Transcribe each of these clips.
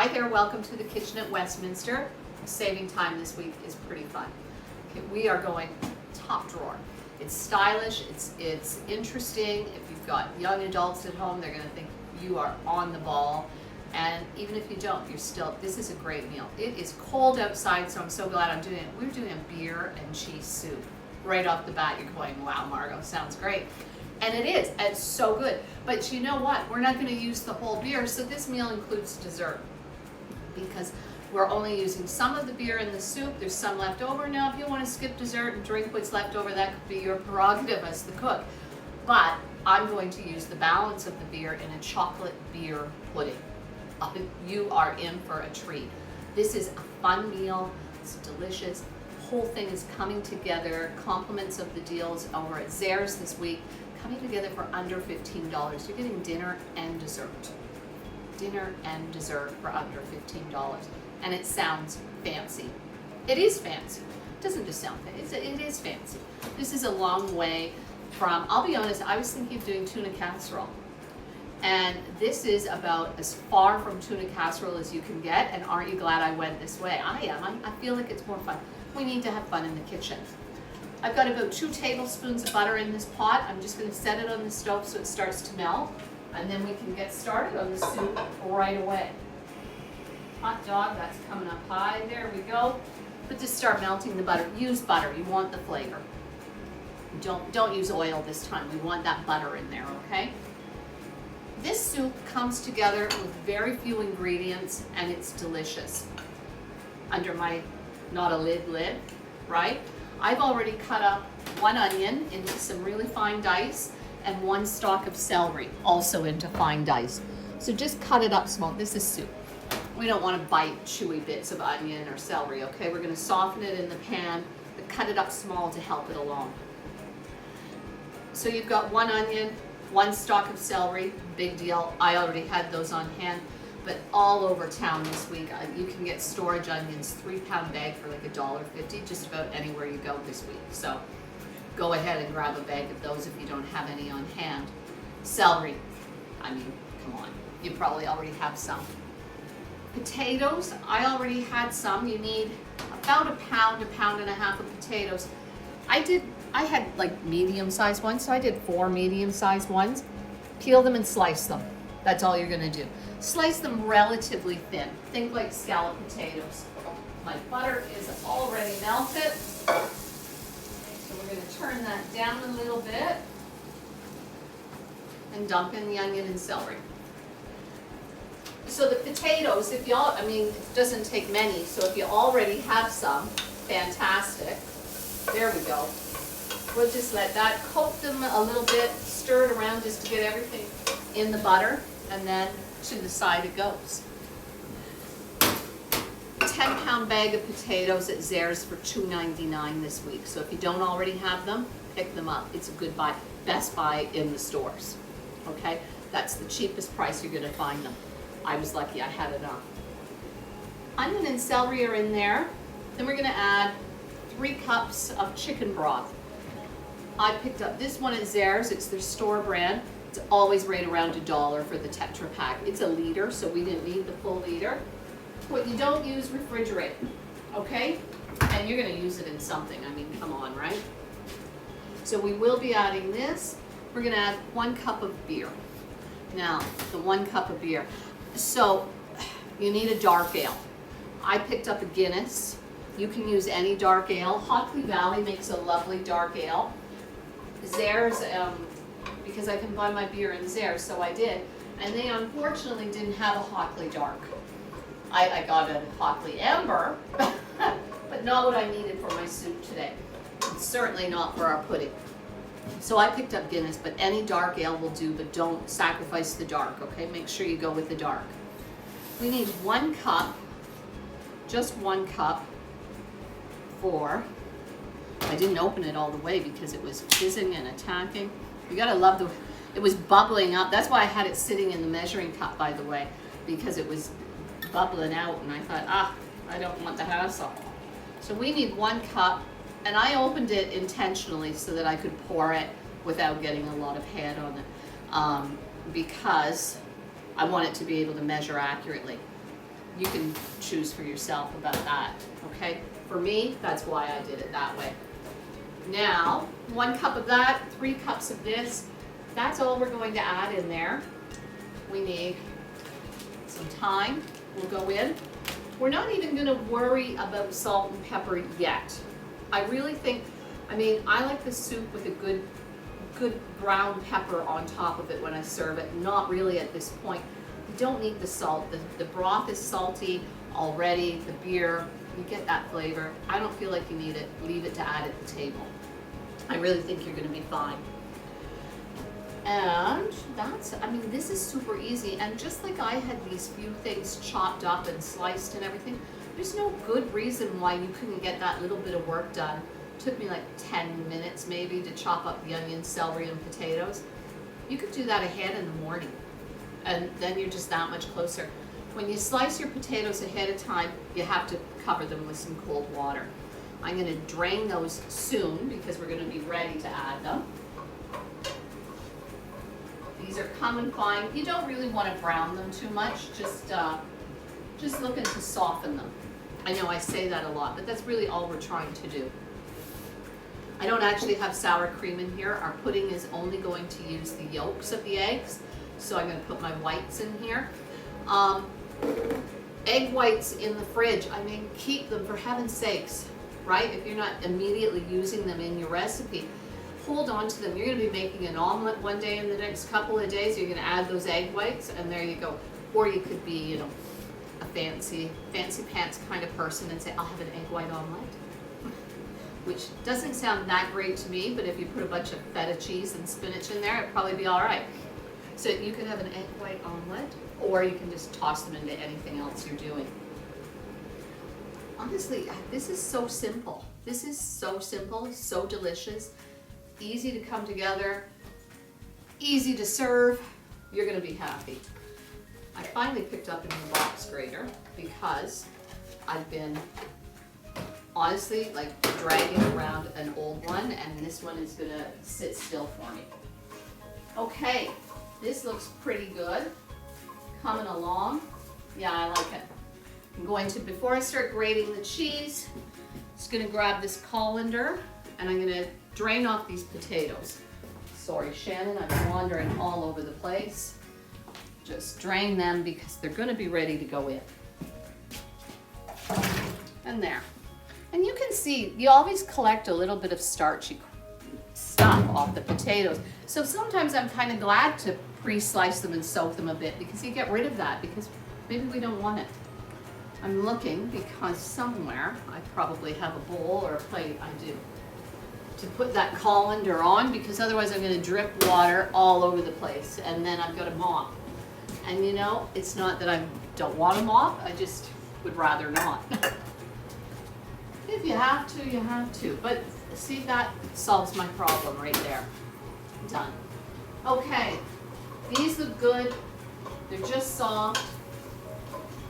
Hi there, welcome to the kitchen at Westminster. Saving Thyme this week is pretty fun. Okay, we are going top drawer. It's stylish, it's interesting. If you've got young adults at home, they're gonna think you are on the ball. And even if you don't, this is a great meal. It is cold outside, so I'm so glad I'm doing it. We're doing a beer and cheese soup. Right off the bat, you're going, wow, Margot, sounds great. And it is, and it's so good. But you know what? We're not gonna use the whole beer, so this meal includes dessert. Because we're only using some of the beer in the soup, there's some left over. Now, if you wanna skip dessert and drink what's left over, that could be your prerogative as the cook. But I'm going to use the balance of the beer in a chocolate beer pudding. You are in for a treat. This is a fun meal, it's delicious. The whole thing is coming together, compliments of the deals over at Zehrs this week, coming together for under $15. You're getting dinner and dessert. Dinner and dessert for under $15. And it sounds fancy. It is fancy. It doesn't just sound fancy, it is fancy. This is a long way from, I'll be honest, I was thinking of doing tuna casserole. And this is about as far from tuna casserole as you can get, and aren't you glad I went this way? I am. I feel like it's more fun. We need to have fun in the kitchen. I've got about 2 tablespoons of butter in this pot. I'm just going to set it on the stove so it starts to melt, and then we can get started on the soup right away. Hot dog, that's coming up high. There we go. But just start melting the butter. Use butter. You want the flavor. Don't use oil this time. We want that butter in there, okay? This soup comes together with very few ingredients, and it's delicious. Under my not a lid, right? I've already cut up 1 onion into some really fine dice and 1 stalk of celery also into fine dice. So just cut it up small. This is soup. We don't want to bite chewy bits of onion or celery, okay? We're going to soften it in the pan, but cut it up small to help it along. So you've got 1 onion, 1 stalk of celery, big deal. I already had those on hand, but all over town this week, you can get storage onions, 3-pound bag for like $1.50, just about anywhere you go this week. So go ahead and grab a bag of those if you don't have any on hand. Celery, I mean, come on, you probably already have some. Potatoes, I already had some. You need about a pound and a half of potatoes. I had like medium-sized ones, so I did 4 medium-sized ones. Peel them and slice them. That's all you're gonna do. Slice them relatively thin. Think like scallop potatoes. My butter is already melted. So we're gonna turn that down a little bit and dump in the onion and celery. So the potatoes, if y'all, I mean, it doesn't take many, so if you already have some, fantastic. There we go. We'll just let that coat them a little bit, stir it around just to get everything in the butter, and then to the side it goes. 10-pound bag of potatoes at Zehrs for $2.99 this week. So if you don't already have them, pick them up. It's a good buy. Best buy in the stores. Okay? That's the cheapest price you're going to find them. I was lucky I had enough. Onion and celery are in there. Then we're going to add 3 cups of chicken broth. I picked up this one at Zehrs. It's their store brand. It's always right around $1 for the Tetra Pak. It's a liter, so we didn't need the full liter. What you don't use, refrigerate, okay? And you're gonna use it in something. I mean, come on, right? So we will be adding this. We're gonna add 1 cup of beer. Now, the 1 cup of beer. So you need a dark ale. I picked up a Guinness. You can use any dark ale. Hockley Valley makes a lovely dark ale. Zehrs, because I can buy my beer in Zehrs, so I did. And they unfortunately didn't have a Hockley dark. I got a Hockley amber, but not what I needed for my soup today. And certainly not for our pudding. So I picked up Guinness, but any dark ale will do, but don't sacrifice the dark, okay? Make sure you go with the dark. We need 1 cup, just 1 cup for, I didn't open it all the way because it was fizzing and attacking. You gotta love it was bubbling up. That's why I had it sitting in the measuring cup, by the way, because it was bubbling out, and I thought, I don't want the hassle. So we need 1 cup, and I opened it intentionally so that I could pour it without getting a lot of head on it, because I want it to be able to measure accurately. you can choose for yourself about that, okay? For me, that's why I did it that way. Now, 1 cup of that, 3 cups of this, that's all we're going to add in there. We need some thyme, will go in. We're not even gonna worry about salt and pepper yet. I really think, I mean, I like the soup with a good brown pepper on top of it when I serve it, not really at this point. You don't need the salt. The broth is salty already, the beer, you get that flavor. I don't feel like you need it. Leave it to add at the table. I really think you're gonna be fine. And that's, I mean, this is super easy. And just like I had these few things chopped up and sliced and everything, there's no good reason why you couldn't get that little bit of work done. It took me like 10 minutes maybe to chop up the onions, celery, and potatoes. You could do that ahead in the morning, and then you're just that much closer. When you slice your potatoes ahead of time, you have to cover them with some cold water. I'm gonna drain those soon because we're gonna be ready to add them. These are coming fine. You don't really want to brown them too much, just looking to soften them. I know I say that a lot, but that's really all we're trying to do. I don't actually have sour cream in here. Our pudding is only going to use the yolks of the eggs, so I'm going to put my whites in here. Egg whites in the fridge, I mean, keep them for heaven's sakes, right? If you're not immediately using them in your recipe, hold on to them. You're going to be making an omelet one day in the next couple of days. You're going to add those egg whites, and there you go. Or you could be, you know, a fancy pants kind of person and say, I'll have an egg white omelet. Which doesn't sound that great to me, but if you put a bunch of feta cheese and spinach in there, it'd probably be all right. So you could have an egg white omelet, or you can just toss them into anything else you're doing. Honestly, this is so simple. This is so simple, so delicious. Easy to come together, easy to serve. You're gonna be happy. I finally picked up a new box grater because I've been honestly like dragging around an old one, and this one is gonna sit still for me. Okay, this looks pretty good. Coming along. Yeah, I like it. I'm going to, before I start grating the cheese, just gonna grab this colander and I'm gonna drain off these potatoes. Sorry, Shannon, I'm wandering all over the place. Just drain them because they're gonna be ready to go in. And there. And you can see, you always collect a little bit of starchy stuff off the potatoes. So sometimes I'm kind of glad to pre-slice them and soak them a bit because you get rid of that because maybe we don't want it. I'm looking because somewhere I probably have a bowl or a plate. I do. To put that colander on because otherwise I'm going to drip water all over the place and then I've got a mop. And you know, it's not that I don't want a mop, I just would rather not. If you have to, you have to. But see, that solves my problem right there. Done. Okay, these look good. They're just soft.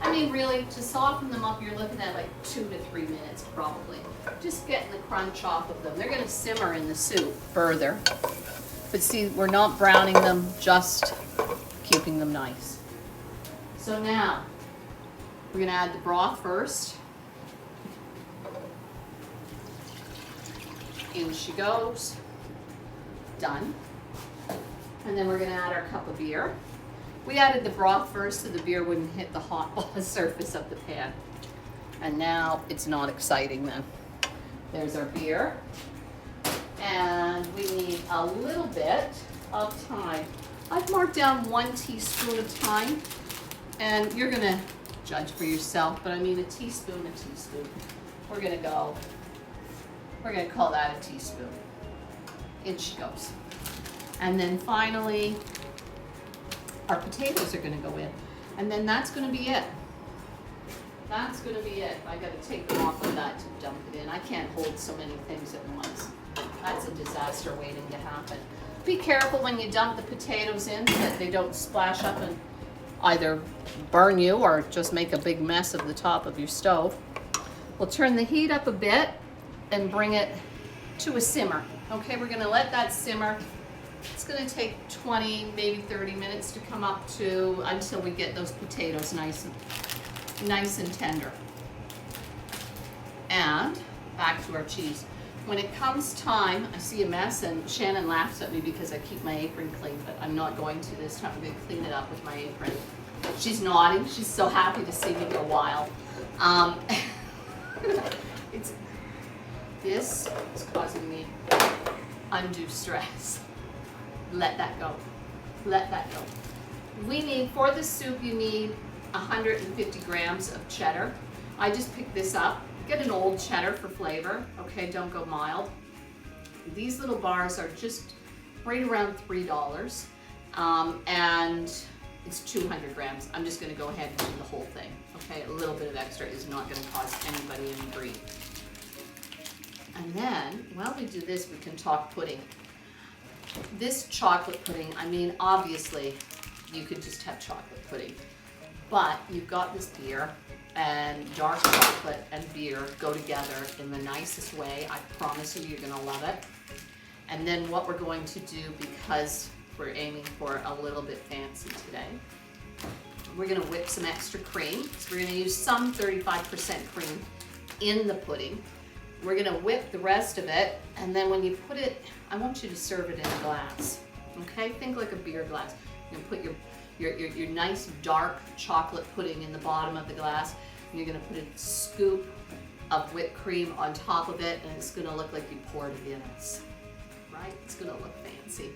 I mean, really, to soften them up, you're looking at like 2 to 3 minutes probably. Just getting the crunch off of them. They're gonna simmer in the soup further. But see, we're not browning them, just keeping them nice. So now, we're gonna add the broth first. In she goes. Done. And then we're gonna add our cup of beer. We added the broth first so the beer wouldn't hit the hot surface of the pan. And now it's not exciting then. There's our beer. And we need a little bit of thyme. I've marked down 1 teaspoon of thyme. And you're gonna judge for yourself, but I mean a teaspoon. We're gonna call that a teaspoon. In she goes. And then finally, our potatoes are gonna go in. And then that's gonna be it. That's gonna be it. I gotta take them off of that to dump it in. I can't hold so many things at once. That's a disaster waiting to happen. Be careful when you dump the potatoes in that they don't splash up and either burn you or just make a big mess of the top of your stove. We'll turn the heat up a bit and bring it to a simmer. Okay, we're gonna let that simmer. It's gonna take 20, maybe 30 minutes to come up to until we get those potatoes nice nice and tender. And back to our cheese. When it comes time, I see a mess, and Shannon laughs at me because I keep my apron clean, but I'm not going to this time. I'm going to clean it up with my apron. She's nodding. She's so happy to see me go wild. This is causing me undue stress. Let that go. Let that go. We need, for the soup, you need 150 grams of cheddar. I just picked this up. Get an old cheddar for flavor, okay? Don't go mild. These little bars are just right around $3, and it's 200 grams. I'm just gonna go ahead and do the whole thing, okay? A little bit of extra is not gonna cause anybody any grief. And then, while we do this, we can talk pudding. This chocolate pudding, I mean, obviously, you could just have chocolate pudding, but you've got this beer, and dark chocolate and beer go together in the nicest way. I promise you, you're gonna love it. And then what we're going to do, because we're aiming for a little bit fancy today, we're gonna whip some extra cream. So we're gonna use some 35% cream in the pudding. We're gonna whip the rest of it, and then when you put it, I want you to serve it in a glass, okay? Think like a beer glass. You're gonna put your nice dark chocolate pudding in the bottom of the glass, and you're gonna put a scoop of whipped cream on top of it, and it's gonna look like you poured a Guinness, right? It's gonna look fancy.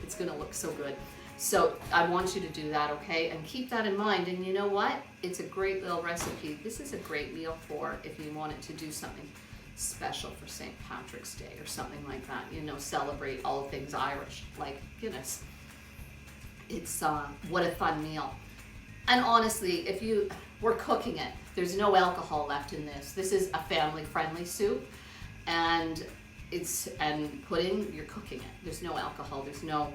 It's gonna look so good. So I want you to do that, okay? And keep that in mind. And you know what? It's a great little recipe. This is a great meal for if you wanted to do something special for St. Patrick's Day or something like that. You know, celebrate all things Irish, like Guinness. It's what a fun meal. And honestly, we're cooking it. There's no alcohol left in this. This is a family-friendly soup, and pudding, you're cooking it. There's no alcohol. There's no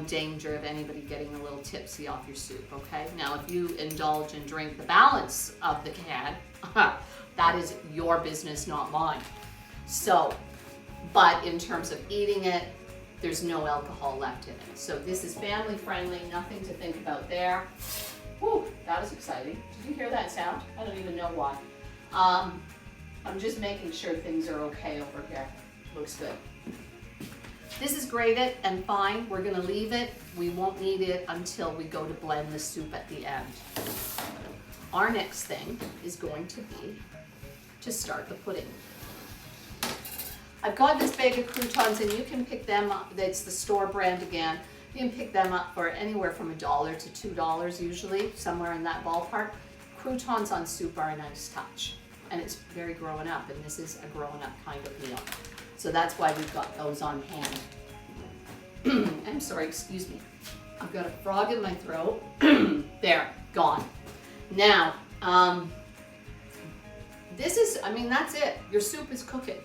danger of anybody getting a little tipsy off your soup, okay? Now, if you indulge and drink the balance of the can, that is your business, not mine. So, but in terms of eating it, there's no alcohol left in it. So this is family friendly, nothing to think about there. Whew, that was exciting. Did you hear that sound? I don't even know why. I'm just making sure things are okay over here. Looks good. This is grated and fine. We're gonna leave it. We won't need it until we go to blend the soup at the end. Our next thing is going to be to start the pudding. I've got this bag of croutons, and you can pick them up. That's the store brand again. You can pick them up for anywhere from $1 to $2 usually, somewhere in that ballpark. Croutons on soup are a nice touch, and it's very growing up, and this is a growing up kind of meal. So that's why we've got those on hand. I'm sorry, excuse me. I've got a frog in my throat. There, gone. Now, this is, I mean, that's it. Your soup is cooking.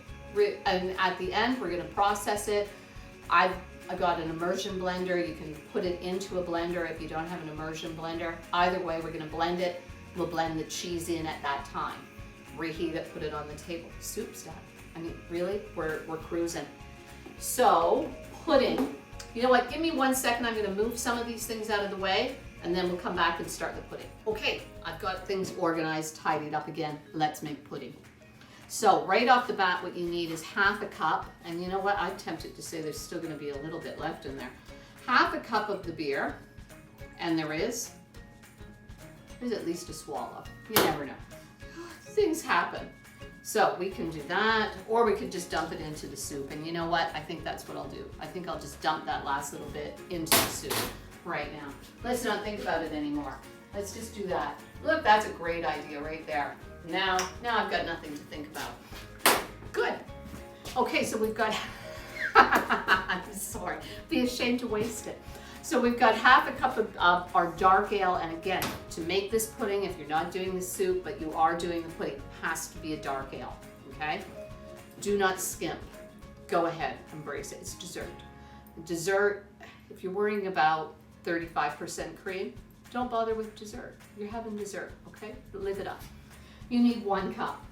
And at the end, we're gonna process it. I got an immersion blender. You can put it into a blender if you don't have an immersion blender. Either way, we're gonna blend it. We'll blend the cheese in at that time. Reheat it, put it on the table. Soup's done. I mean, really, we're cruising. So, pudding. You know what, give me 1 second. I'm gonna move some of these things out of the way, and then we'll come back and start the pudding. Okay, I've got things organized, tidied up again. Let's make pudding. So right off the bat, what you need is half a cup, and you know what, I'm tempted to say there's still gonna be a little bit left in there. Half a cup of the beer, and there's at least a swallow. You never know. Things happen. So we can do that, or we could just dump it into the soup. And you know what, I think that's what I'll do. I think I'll just dump that last little bit into the soup right now. Let's not think about it anymore. Let's just do that. Look, that's a great idea right there. Now I've got nothing to think about. Good. Okay, so we've got, I'm sorry, be ashamed to waste it. So we've got half a cup of our dark ale, and again, to make this pudding, if you're not doing the soup, but you are doing the pudding, it has to be a dark ale, okay? Do not skimp. Go ahead, embrace it. It's dessert. Dessert, if you're worrying about 35% cream, don't bother with dessert. You're having dessert, okay? Live it up. You need 1 cup.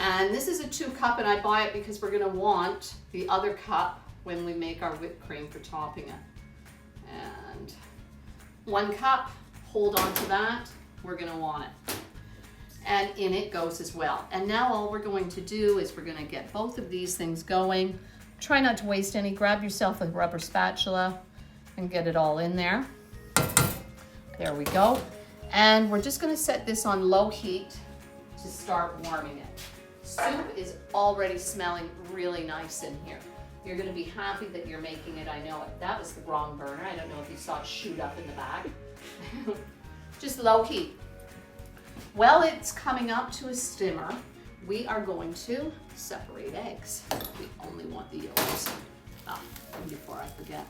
And this is a 2 cup, and I buy it because we're gonna want the other cup when we make our whipped cream for topping it. And 1 cup, hold on to that. We're gonna want it. and in it goes as well. And now all we're going to do is we're gonna get both of these things going. Try not to waste any. Grab yourself a rubber spatula and get it all in there. There we go. And we're just gonna set this on low heat to start warming it. Soup is already smelling really nice in here. You're gonna be happy that you're making it, I know it. That was the wrong burner. I don't know if you saw it shoot up in the back. Just low heat. While it's coming up to a simmer, we are going to separate eggs. We only want the yolks. And before I forget.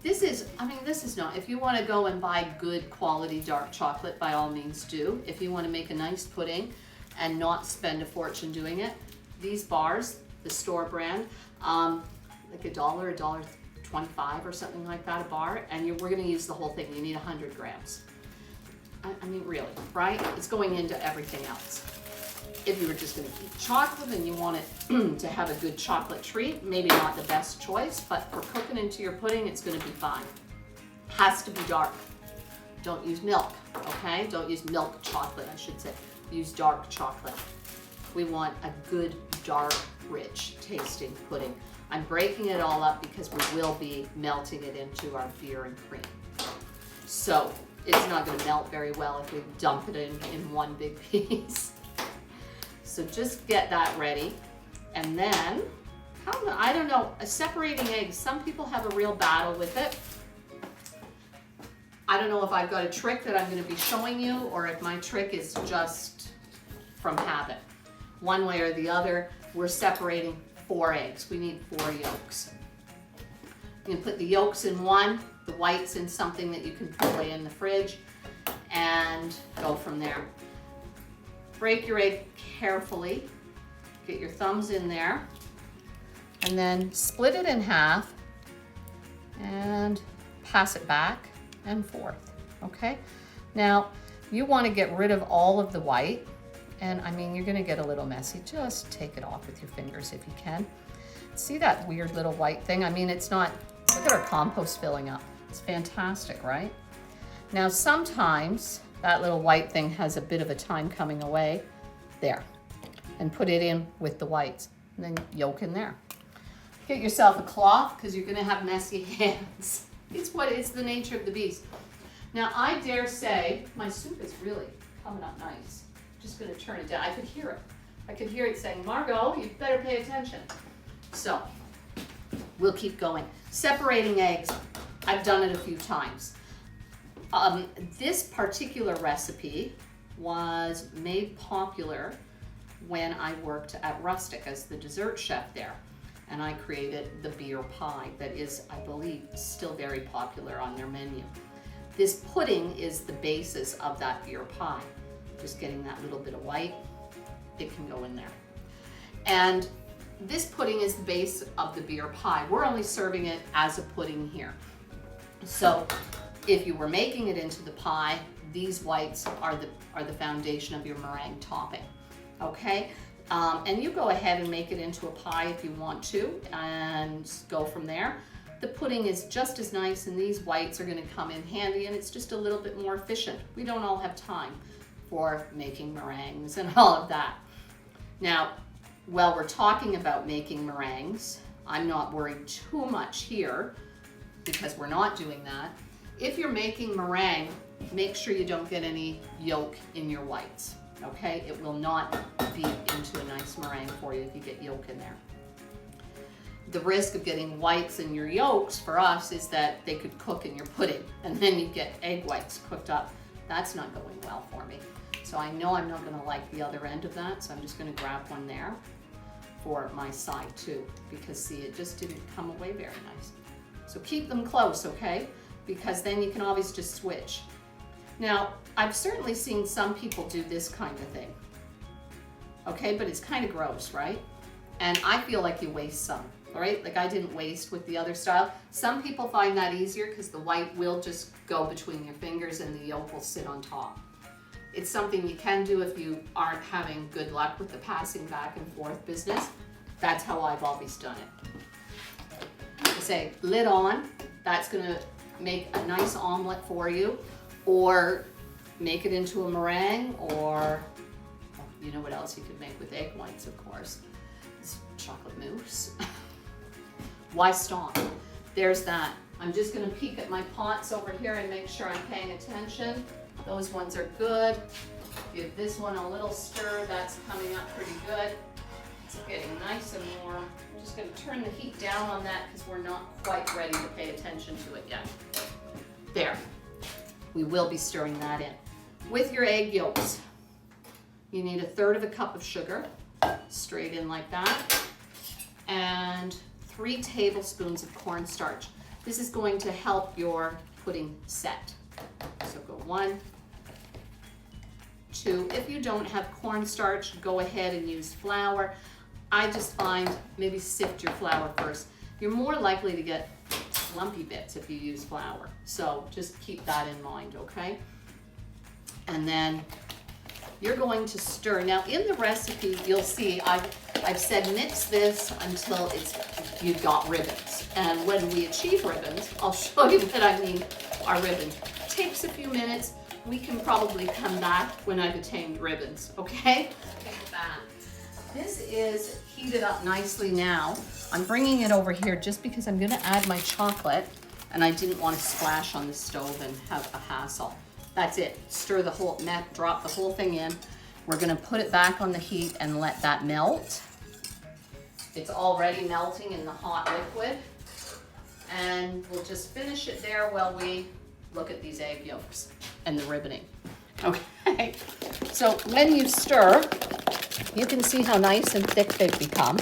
This is not, if you want to go and buy good quality dark chocolate, by all means do. If you want to make a nice pudding and not spend a fortune doing it, these bars, the store brand, like $1.25 or something like that a bar, and we're going to use the whole thing. You need 100 grams. I mean, really, right? It's going into everything else. If you were just going to eat chocolate and you want it to have a good chocolate treat, maybe not the best choice, but for cooking into your pudding, it's going to be fine. Has to be dark. Don't use milk, okay? Don't use milk chocolate, I should say. Use dark chocolate. We want a good, dark, rich tasting pudding. I'm breaking it all up because we will be melting it into our beer and cream. So it's not going to melt very well if we dump it in one big piece. So just get that ready. And then, I don't know, separating eggs, some people have a real battle with it. I don't know if I've got a trick that I'm going to be showing you or if my trick is just from habit. One way or the other, we're separating 4 eggs. We need 4 yolks. You can put the yolks in one, the whites in something that you can put away in the fridge, and go from there. Break your egg carefully. Get your thumbs in there, and then split it in half and pass it back and forth, okay? Now, you want to get rid of all of the white, and I mean, you're going to get a little messy. Just take it off with your fingers if you can. See that weird little white thing? I mean, it's not, look at our compost filling up. It's fantastic, right? Now, sometimes that little white thing has a bit of a time coming away. There. And put it in with the whites. And then yolk in there. Get yourself a cloth because you're going to have messy hands. It's the nature of the beast. Now, I dare say my soup is really coming up nice. Just going to turn it down. I could hear it. I could hear it saying, Margot, you better pay attention. So, we'll keep going. Separating eggs. I've done it a few times. This particular recipe was made popular when I worked at Rustic as the dessert chef there. And I created the beer pie that is, I believe, still very popular on their menu. This pudding is the basis of that beer pie. Just getting that little bit of white, it can go in there. And this pudding is the base of the beer pie. We're only serving it as a pudding here. So if you were making it into the pie, these whites are the foundation of your meringue topping, okay? And you go ahead and make it into a pie if you want to and go from there. The pudding is just as nice and these whites are going to come in handy, and it's just a little bit more efficient. We don't all have time for making meringues and all of that. Now, while we're talking about making meringues, I'm not worried too much here because we're not doing that. If you're making meringue, make sure you don't get any yolk in your whites, okay? It will not be into a nice meringue for you if you get yolk in there. The risk of getting whites in your yolks for us is that they could cook in your pudding and then you get egg whites cooked up. That's not going well for me. So I know I'm not gonna like the other end of that, so I'm just gonna grab one there for my side too, because see, it just didn't come away very nice. So keep them close, okay? Because then you can always just switch. Now, I've certainly seen some people do this kind of thing, okay? But it's kind of gross, right? And I feel like you waste some, right? Like I didn't waste with the other style. Some people find that easier because the white will just go between your fingers and the yolk will sit on top. It's something you can do if you aren't having good luck with the passing back and forth business. That's how I've always done it. I say lid on, that's gonna make a nice omelet for you. Or make it into a meringue, or you know what else you could make with egg whites, of course. It's chocolate mousse. Why stop? There's that. I'm just gonna peek at my pots over here and make sure I'm paying attention. Those ones are good. Give this one a little stir. That's coming up pretty good. It's getting nice and warm. I'm just gonna turn the heat down on that because we're not quite ready to pay attention to it yet. There. We will be stirring that in. With your egg yolks, you need 1/3 cup of sugar, straight in like that, and 3 tablespoons of cornstarch. This is going to help your pudding set. So go 1, 2. If you don't have cornstarch, go ahead and use flour. I just find maybe sift your flour first. You're more likely to get lumpy bits if you use flour. So just keep that in mind, okay? And then you're going to stir. Now in the recipe, you'll see I've said mix this until you've got ribbons. And when we achieve ribbons, I'll show you what I mean are ribbons. It takes a few minutes. We can probably come back when I've attained ribbons, okay? Take that. This is heated up nicely now. I'm bringing it over here just because I'm gonna add my chocolate, and I didn't want to splash on the stove and have a hassle. That's it. Stir the whole, drop the whole thing in. We're gonna put it back on the heat and let that melt. It's already melting in the hot liquid. And we'll just finish it there while we look at these egg yolks and the ribboning. Okay, so when you stir, you can see how nice and thick they've become.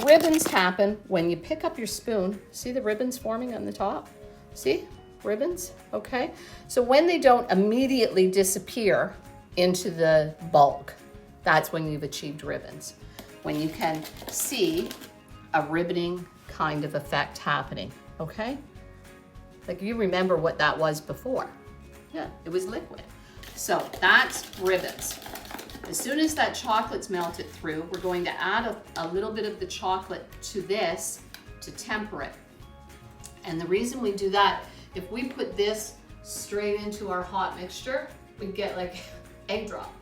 Ribbons happen when you pick up your spoon. See the ribbons forming on the top? See? Ribbons, okay? So when they don't immediately disappear into the bulk, that's when you've achieved ribbons. When you can see a ribboning kind of effect happening, okay? Like you remember what that was before. Yeah, it was liquid. So that's ribbons. As soon as that chocolate's melted through, we're going to add a little bit of the chocolate to this to temper it. And the reason we do that, if we put this straight into our hot mixture, we'd get like egg drop,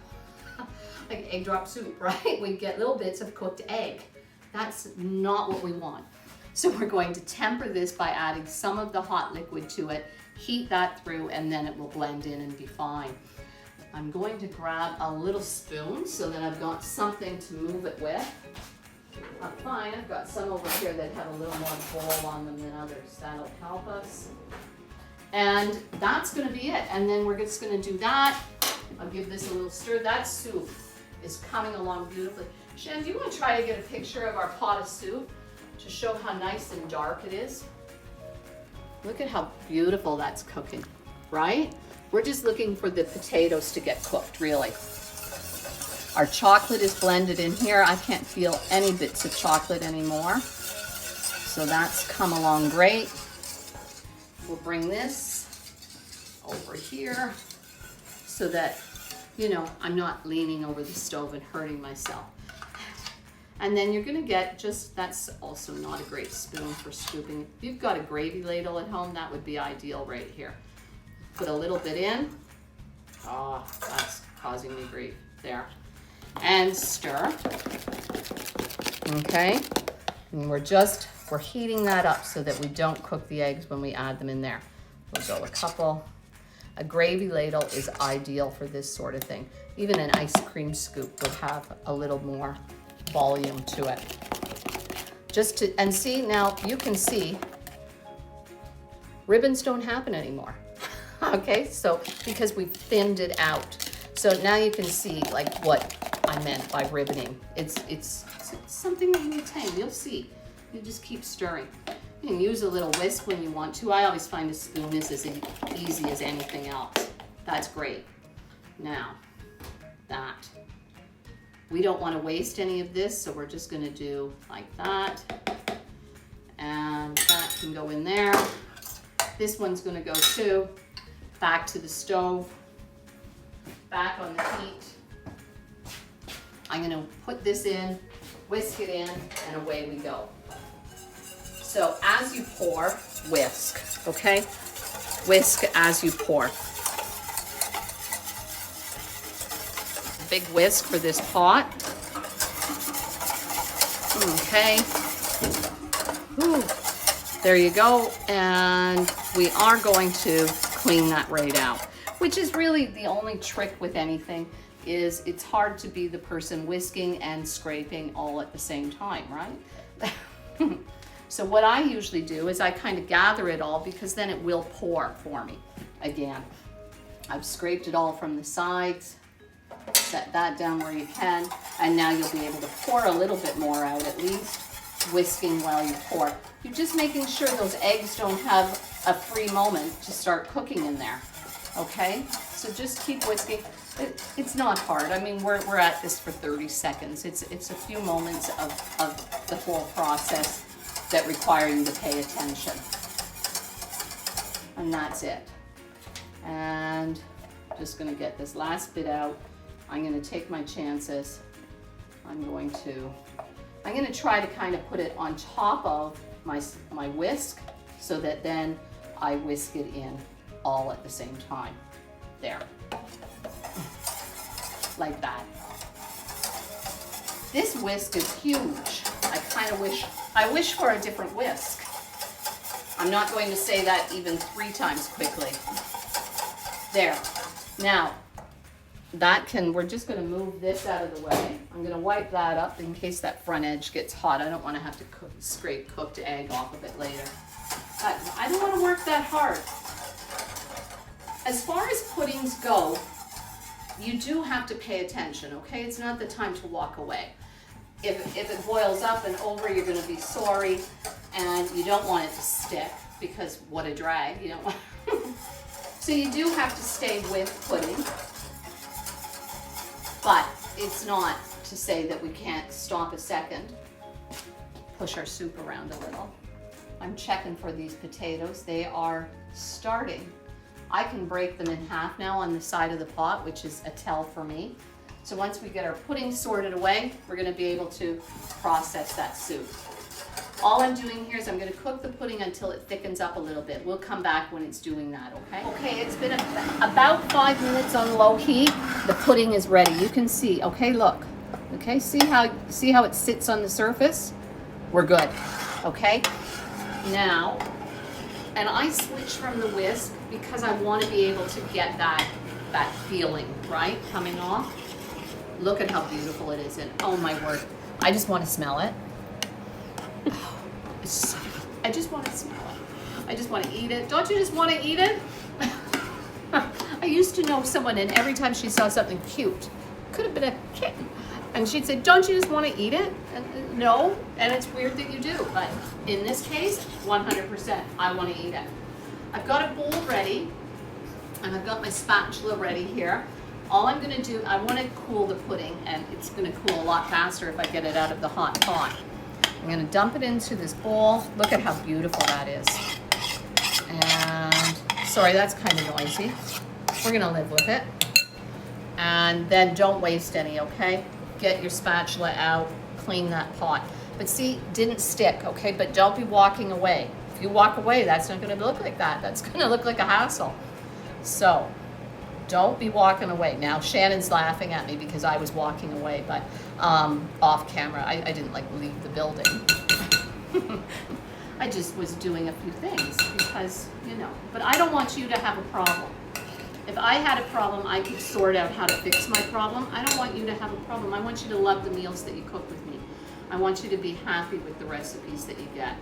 like egg drop soup, right? We'd get little bits of cooked egg. That's not what we want. So we're going to temper this by adding some of the hot liquid to it, heat that through, and then it will blend in and be fine. I'm going to grab a little spoon so that I've got something to move it with. Fine, I've got some over here that have a little more ball on them than others. That'll help us. And that's gonna be it. And then we're just gonna do that. I'll give this a little stir. That soup is coming along beautifully. Shan, do you wanna try to get a picture of our pot of soup to show how nice and dark it is? Look at how beautiful that's cooking, right? We're just looking for the potatoes to get cooked, really. Our chocolate is blended in here. I can't feel any bits of chocolate anymore. So that's come along great. We'll bring this over here so that, you know, I'm not leaning over the stove and hurting myself. And then you're gonna get just, that's also not a great spoon for scooping. If you've got a gravy ladle at home, that would be ideal right here. Put a little bit in. Oh, that's causing me grief. There. And stir. Okay. And we're heating that up so that we don't cook the eggs when we add them in there. We'll go a couple. A gravy ladle is ideal for this sort of thing. Even an ice cream scoop would have a little more volume to it. And see, now you can see ribbons don't happen anymore. Okay, so because we've thinned it out. So now you can see like what I meant by ribboning. It's something that you attain. You'll see. You just keep stirring. You can use a little whisk when you want to. I always find a spoon is as easy as anything else. That's great. Now, that. We don't want to waste any of this, so we're just going to do like that. And that can go in there. This one's going to go too. Back to the stove. Back on the heat. I'm going to put this in, whisk it in, and away we go. So as you pour, whisk, okay? Whisk as you pour. big whisk for this pot. Okay. Ooh. There you go. And we are going to clean that right out, which is really the only trick with anything, is it's hard to be the person whisking and scraping all at the same time, right? So what I usually do is I kind of gather it all, because then it will pour for me again. I've scraped it all from the sides. Set that down where you can, and now you'll be able to pour a little bit more out, at least whisking while you pour. You're just making sure those eggs don't have a free moment to start cooking in there, okay? So just keep whisking. It's not hard. I mean, we're at this for 30 seconds. It's a few moments of the whole process that require you to pay attention. And that's it. And just gonna get this last bit out. I'm gonna take my chances. I'm gonna try to kind of put it on top of my whisk, so that then I whisk it in all at the same time. There. Like that. This whisk is huge. I wish for a different whisk. I'm not going to say that even 3 times quickly. There. Now, we're just gonna move this out of the way. I'm gonna wipe that up in case that front edge gets hot. I don't wanna have to scrape cooked egg off of it later. I don't wanna work that hard. As far as puddings go, you do have to pay attention, okay? It's not the time to walk away. If it boils up and over, you're gonna be sorry, and you don't want it to stick, because what a drag, you don't want. So you do have to stay with pudding, but it's not to say that we can't stop a second, push our soup around a little. I'm checking for these potatoes. They are starting. I can break them in half now on the side of the pot, which is a tell for me. So once we get our pudding sorted away, we're gonna be able to process that soup. All I'm doing here is I'm gonna cook the pudding until it thickens up a little bit. We'll come back when it's doing that, okay? Okay, it's been about 5 minutes on low heat. The pudding is ready. You can see, okay, look. Okay, see how it sits on the surface? We're good, okay? Now, and I switch from the whisk because I want to be able to get that feeling, right, coming off. Look at how beautiful it is, and oh my word, I just want to smell it. I just want to smell it. I just want to eat it. Don't you just want to eat it? I used to know someone, and every time she saw something cute, could have been a kitten, and she'd say, don't you just want to eat it? And, no, and it's weird that you do, but in this case, 100%, I want to eat it. I've got a bowl ready, and I've got my spatula ready here. All I'm going to do, I want to cool the pudding, and it's going to cool a lot faster if I get it out of the hot pot. I'm going to dump it into this bowl. Look at how beautiful that is. And, sorry, that's kind of noisy. We're going to live with it. And then don't waste any, okay? Get your spatula out, clean that pot. But see, didn't stick, okay? But don't be walking away. If you walk away, that's not going to look like that. That's going to look like a hassle. So, don't be walking away. Now, Shannon's laughing at me because I was walking away, but off camera, I didn't like leave the building. I just was doing a few things because, you know, but I don't want you to have a problem. If I had a problem, I could sort out how to fix my problem. I don't want you to have a problem. I want you to love the meals that you cook with me. I want you to be happy with the recipes that you get.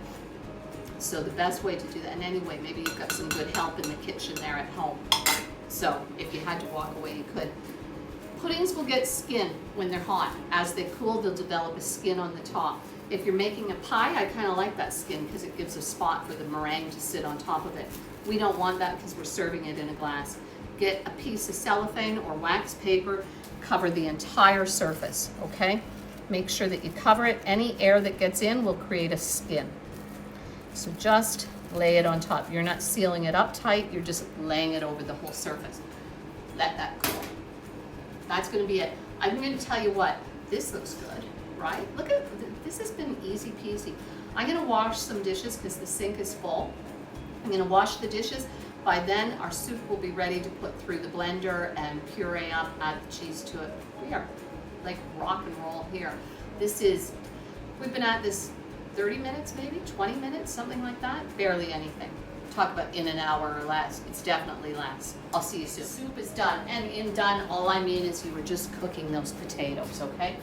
So the best way to do that, and anyway, maybe you've got some good help in the kitchen there at home. So if you had to walk away, you could. Puddings will get skin when they're hot. As they cool, they'll develop a skin on the top. If you're making a pie, I kind of like that skin because it gives a spot for the meringue to sit on top of it. We don't want that because we're serving it in a glass. Get a piece of cellophane or wax paper, cover the entire surface, okay? Make sure that you cover it. Any air that gets in will create a skin. So just lay it on top. You're not sealing it up tight, you're just laying it over the whole surface. Let that cool. That's gonna be it. I'm gonna tell you what, this looks good, right? Look at, this has been easy peasy. I'm gonna wash some dishes because the sink is full. I'm gonna wash the dishes. By then, our soup will be ready to put through the blender and puree up, add the cheese to it. We are like rock and roll here. We've been at this 30 minutes, maybe 20 minutes, something like that. Barely anything. Talk about in an hour or less. It's definitely less. I'll see you soon. Soup is done, and in done, all I mean is you were just cooking those potatoes, okay?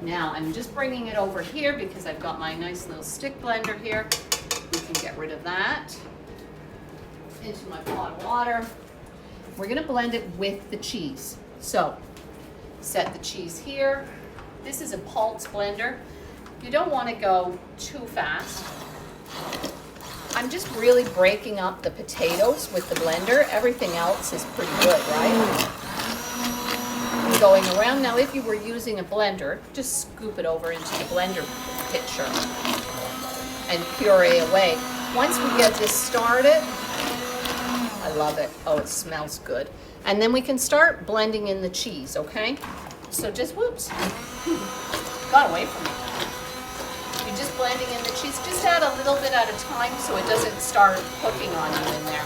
Now, I'm just bringing it over here because I've got my nice little stick blender here. We can get rid of that. Into my pot of water. We're gonna blend it with the cheese. So, set the cheese here. This is a pulse blender. You don't wanna go too fast. I'm just really breaking up the potatoes with the blender. Everything else is pretty good, right? I'm going around. Now, if you were using a blender, just scoop it over into the blender pitcher and puree away. Once we get this started, I love it. Oh, it smells good. And then we can start blending in the cheese, okay? So just, whoops, got away from me. You're just blending in the cheese. Just add a little bit at a time so it doesn't start cooking on you in there.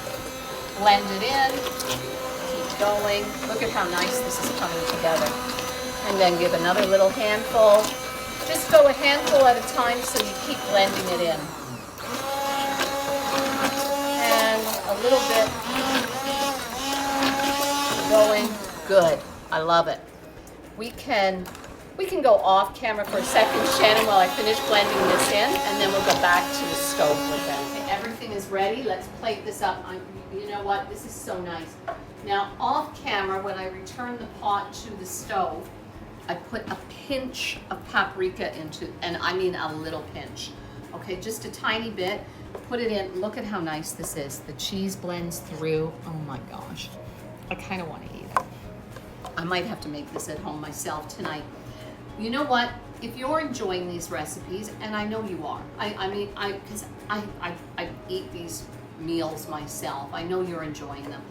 Blend it in, keep going. Look at how nice this is coming together. And then give another little handful. Just go a handful at a time so you keep blending it in. And a little bit going. Good. I love it. We can go off camera for a second, Shannon, while I finish blending this in, and then we'll go back to the stove with it. Okay, everything is ready. Let's plate this up. You know what? This is so nice. Now, off camera, when I return the pot to the stove, I put a pinch of paprika into, and I mean a little pinch. Okay, just a tiny bit. Put it in. Look at how nice this is. The cheese blends through. Oh my gosh. I kind of want to eat it. I might have to make this at home myself tonight. You know what? If you're enjoying these recipes, and I know you are, because I eat these meals myself. I know you're enjoying them.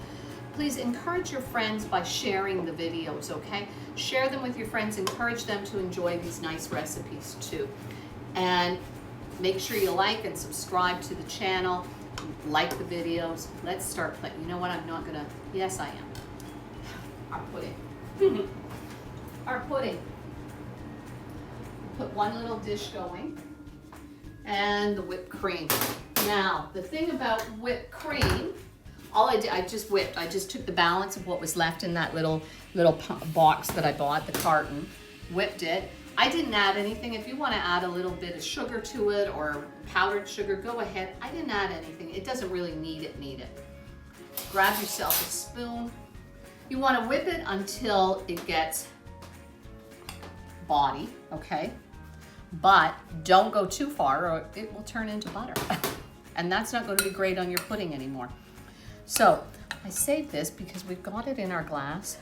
Please encourage your friends by sharing the videos, okay? Share them with your friends. Encourage them to enjoy these nice recipes too. And make sure you like and subscribe to the channel. Like the videos. Let's start playing. You know what? I'm not gonna. Yes, I am. Our pudding. Our pudding. Put one little dish going, and the whipped cream. Now, the thing about whipped cream, all I did, I just whipped. I just took the balance of what was left in that little box that I bought, the carton, whipped it. I didn't add anything. If you want to add a little bit of sugar to it or powdered sugar, go ahead. I didn't add anything. It doesn't really need it. Grab yourself a spoon. You want to whip it until it gets body, okay? But don't go too far or it will turn into butter. And that's not going to be great on your pudding anymore. So I saved this because we've got it in our glass.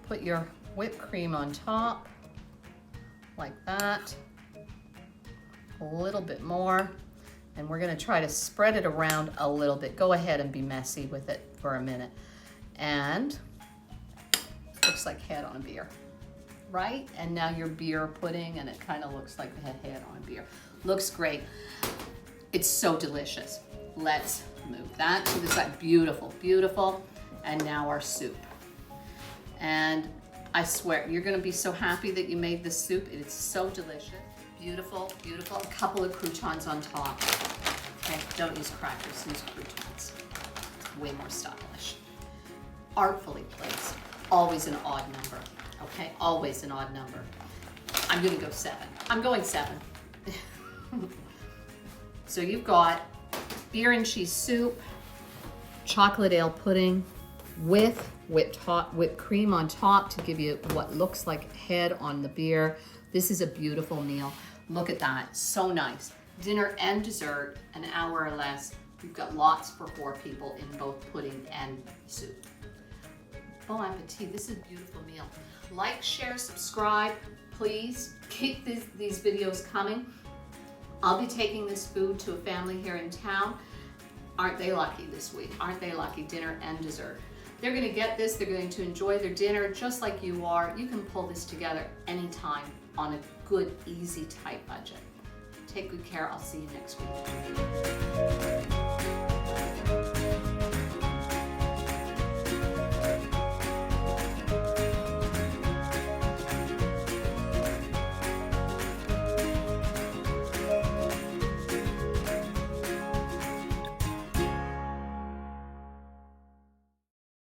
Put your whipped cream on top. Like that, a little bit more, and we're gonna try to spread it around a little bit. Go ahead and be messy with it for a minute. And looks like head on a beer, right? And now your beer pudding, and it kind of looks like a head on a beer. Looks great. It's so delicious. Let's move that to the side. Beautiful, beautiful. And now our soup. And I swear, you're gonna be so happy that you made this soup. It is so delicious. Beautiful, beautiful. A couple of croutons on top. Okay, don't use crackers, use croutons. It's way more stylish. Artfully placed. Always an odd number, okay? Always an odd number. I'm gonna go 7. I'm going 7. So you've got beer and cheese soup, chocolate ale pudding with whipped cream on top to give you what looks like head on the beer. This is a beautiful meal. Look at that, so nice. Dinner and dessert, an hour or less. You've got lots for 4 people in both pudding and soup. Bon appetit, this is a beautiful meal. Like, share, subscribe. Please keep these videos coming. I'll be taking this food to a family here in town. Aren't they lucky this week? Aren't they lucky? Dinner and dessert. They're gonna get this, they're going to enjoy their dinner just like you are. You can pull this together anytime on a good, easy, tight budget. Take good care, I'll see you next week.